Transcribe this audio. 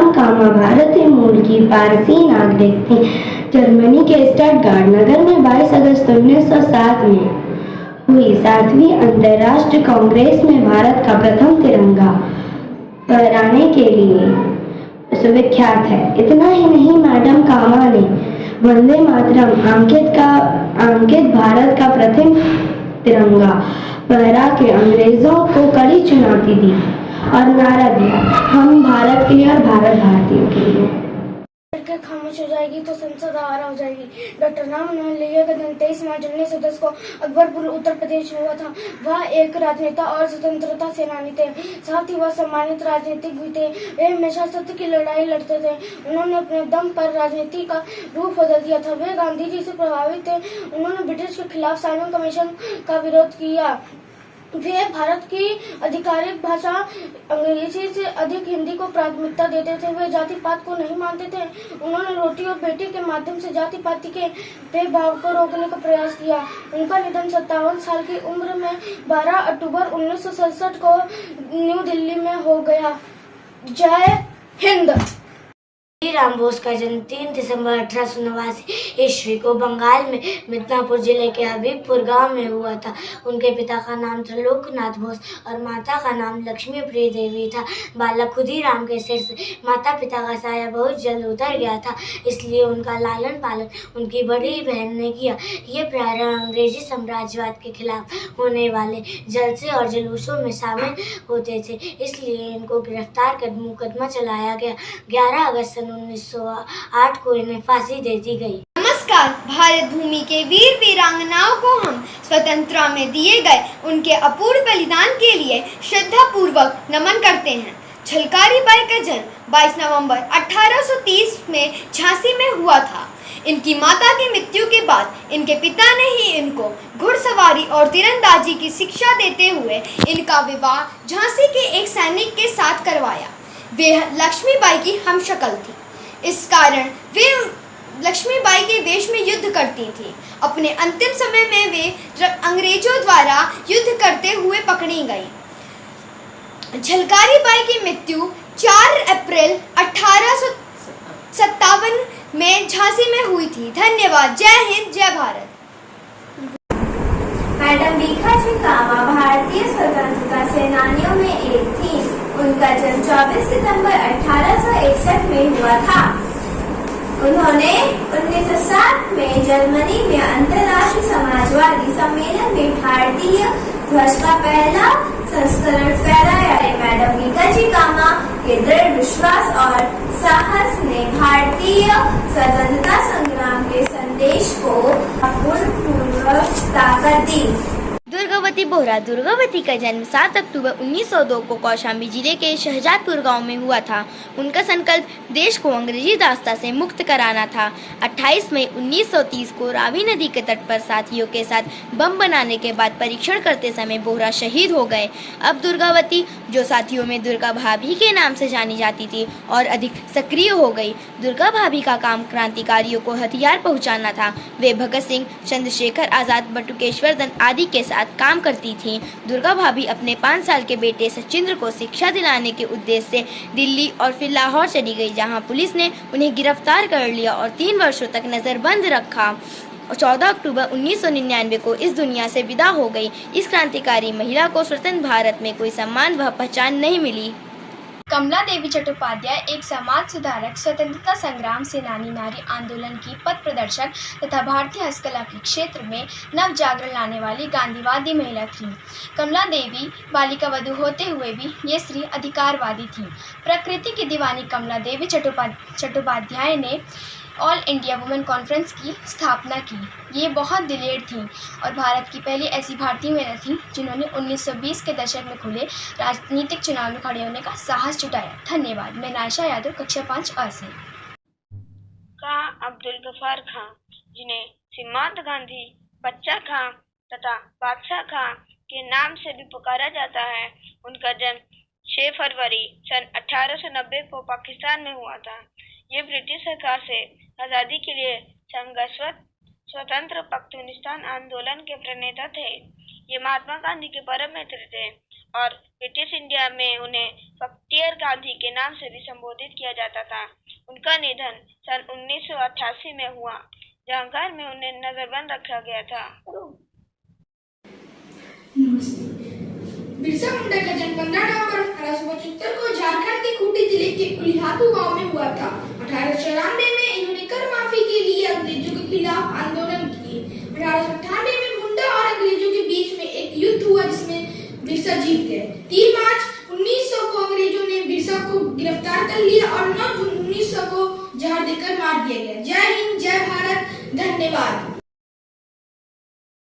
Madam कामा भारतीय मूल की पारसी नागरिक थी। जर्मनी के स्टटगार्ट नगर में 22 अगस्त 1907 में हुई 7वीं अंतर्राष्ट्रीय कांग्रेस में भारत का प्रथम तिरंगा फहराने के लिए सुविख्यात है। इतना ही नहीं, मैडम कामा ने वंदे मातरम अंकित भारत का प्रथम तिरंगा फहरा के अंग्रेजों को कड़ी चुनौती दी और नारा दिया, हम भारत के लिए और भारत भारतीयों के लिए। खामोश हो जाएगी तो संसद आवारा हो जाएगी। डॉक्टर राम मनोहर लोहिया का जन्म 23 मार्च 1910 को अकबरपुर उत्तर प्रदेश में हुआ था। वह एक राजनेता और स्वतंत्रता सेनानी थे। साथ ही वह सम्मानित राजनीतिक भी थे। वे हमेशा सत्य की लड़ाई लड़ते थे। उन्होंने अपने दम पर राजनीति का रूप बदल दिया था। वे गांधी जी से प्रभावित थे। उन्होंने ब्रिटिश के खिलाफ साइमन कमीशन का विरोध किया। वे भारत की आधिकारिक भाषा अंग्रेजी से अधिक हिंदी को प्राथमिकता देते थे। वे जाति पात को नहीं मानते थे। उन्होंने रोटी और बेटी के माध्यम से जाति पात के भेदभाव को रोकने का प्रयास किया। उनका निधन 57 साल की उम्र में 12 अक्टूबर 1967 को न्यू दिल्ली में हो गया। जय हिंद। राम बोस का जन्म 3 दिसंबर 1889 ईस्वी को बंगाल में मिदनापुर जिले के हबीबपुर गांव में हुआ था। उनके पिता का नाम त्रिलोकनाथ बोस और माता का नाम लक्ष्मी प्रिय देवी था। बालक खुदीराम के सिर से माता पिता का साया बहुत जल्द उतर गया था, इसलिए उनका लालन पालन उनकी बड़ी बहन ने किया। ये प्रारंभ अंग्रेजी साम्राज्यवाद के खिलाफ होने वाले जलसे और जुलूसों में शामिल होते थे, इसलिए इनको गिरफ्तार कर मुकदमा चलाया गया। 11 अगस्त 1908 को इन्हें फांसी दे दी गई। नमस्कार। भारत भूमि के वीर वीरांगनाओं को हम स्वतंत्रता में दिए गए उनके अपूर्व बलिदान के लिए श्रद्धा पूर्वक नमन करते हैं। झलकारी बाई का जन्म 22 नवंबर 1830 में झांसी में हुआ था। इनकी माता की मृत्यु के बाद इनके पिता ने ही इनको घुड़सवारी और तीरंदाजी की शिक्षा देते हुए इनका विवाह झांसी के एक सैनिक के साथ करवाया। वे लक्ष्मीबाई की हमशक्ल थी। इस कारण वे लक्ष्मीबाई के वेश में युद्ध करती थी। अपने अंतिम समय में वे अंग्रेजों द्वारा युद्ध करते हुए पकड़ी गई। झलकारी बाई की मृत्यु 4 अप्रैल 1857 में झांसी में हुई थी। धन्यवाद। जय हिंद, जय भारत। मैडम भीखाजी कामा भारतीय स्वतंत्रता सेनानियों में एक थी। उनका जन्म 24 सितंबर 1861 में हुआ था। उन्होंने 1907 में जर्मनी में अंतर्राष्ट्रीय समाजवादी सम्मेलन में भारतीय ध्वज का पहला संस्करण फहराया। मैडम भीखाजी कामा के दृढ़ विश्वास और साहस ने भारतीय स्वतंत्रता संग्राम के संदेश को अभूतपूर्व ताकत दी। दुर्गावती बोहरा। दुर्गावती का जन्म 7 अक्टूबर 1902 को कौशाम्बी जिले के शहजादपुर गांव में हुआ था। उनका संकल्प देश को अंग्रेजी दास्ता से मुक्त कराना था। 28 मई 1930 को रावी नदी के तट पर साथियों के साथ बम बनाने के बाद परीक्षण करते समय बोहरा शहीद हो गए। अब दुर्गावती, जो साथियों में दुर्गा भाभी के नाम से जानी जाती थी, और अधिक सक्रिय हो गई। दुर्गा भाभी का काम क्रांतिकारियों को हथियार पहुँचाना था। वे भगत सिंह, चंद्रशेखर आजाद, बटुकेश्वर दत्त आदि के साथ काम करती थीं। दुर्गा भाभी अपने 5 साल के बेटे सचिंद्र को शिक्षा दिलाने के उद्देश्य से दिल्ली और फिर लाहौर चली गई, जहां पुलिस ने उन्हें गिरफ्तार कर लिया और 3 वर्षों तक नजरबंद रखा। 14 अक्टूबर 1999 को इस दुनिया से विदा हो गई। इस क्रांतिकारी महिला को स्वतंत्र भारत में कोई सम्मान व पहचान नहीं मिली। कमला देवी चट्टोपाध्याय एक समाज सुधारक, स्वतंत्रता संग्राम सेनानी, नारी आंदोलन की पथ प्रदर्शक तथा भारतीय हस्तकला के क्षेत्र में नव जागरण लाने वाली गांधीवादी महिला थी। कमला देवी बालिका वधू होते हुए भी ये स्त्री अधिकारवादी थी। प्रकृति की दीवानी कमला देवी चट्टोपाध्याय ने ऑल इंडिया वुमेन कॉन्फ्रेंस की स्थापना की। ये बहुत दिलेर थीं और भारत की पहली ऐसी भारतीय महिला थीं जिन्होंने 1920 के दशक में खुले राजनीतिक चुनाव में खड़े होने का साहस जुटाया। धन्यवाद। मैं नायशा यादव, कक्षा 5 अ से। अब्दुल गफार खां, जिन्हें सीमांत गांधी, बच्चा खां तथा बादशाह खां के नाम से भी पुकारा जाता है, उनका जन्म 6 फरवरी सन 1890 को पाकिस्तान में हुआ था। ये ब्रिटिश सरकार से आज़ादी के लिए संघर्षरत स्वतंत्र पख्तूनिस्तान आंदोलन के प्रणेता थे। ये महात्मा गांधी के परम मित्र थे और ब्रिटिश इंडिया में उन्हें फक्तियां डियर गांधी के नाम से भी संबोधित किया जाता था। उनका निधन सन 1988 में हुआ, जहां घर में उन्हें नजरबंद रखा गया था। बिरसा मुंडा का जन्म 15 नवंबर 1875 को झारखंड के खूंटी जिले के कुलिहातू गांव में हुआ था। 1894 में इन्होंने कर माफी के लिए अंग्रेजों के खिलाफ आंदोलन किए। 1898 में मुंडा और अंग्रेजों के बीच में एक युद्ध हुआ, जिसमें बिरसा जीत गए।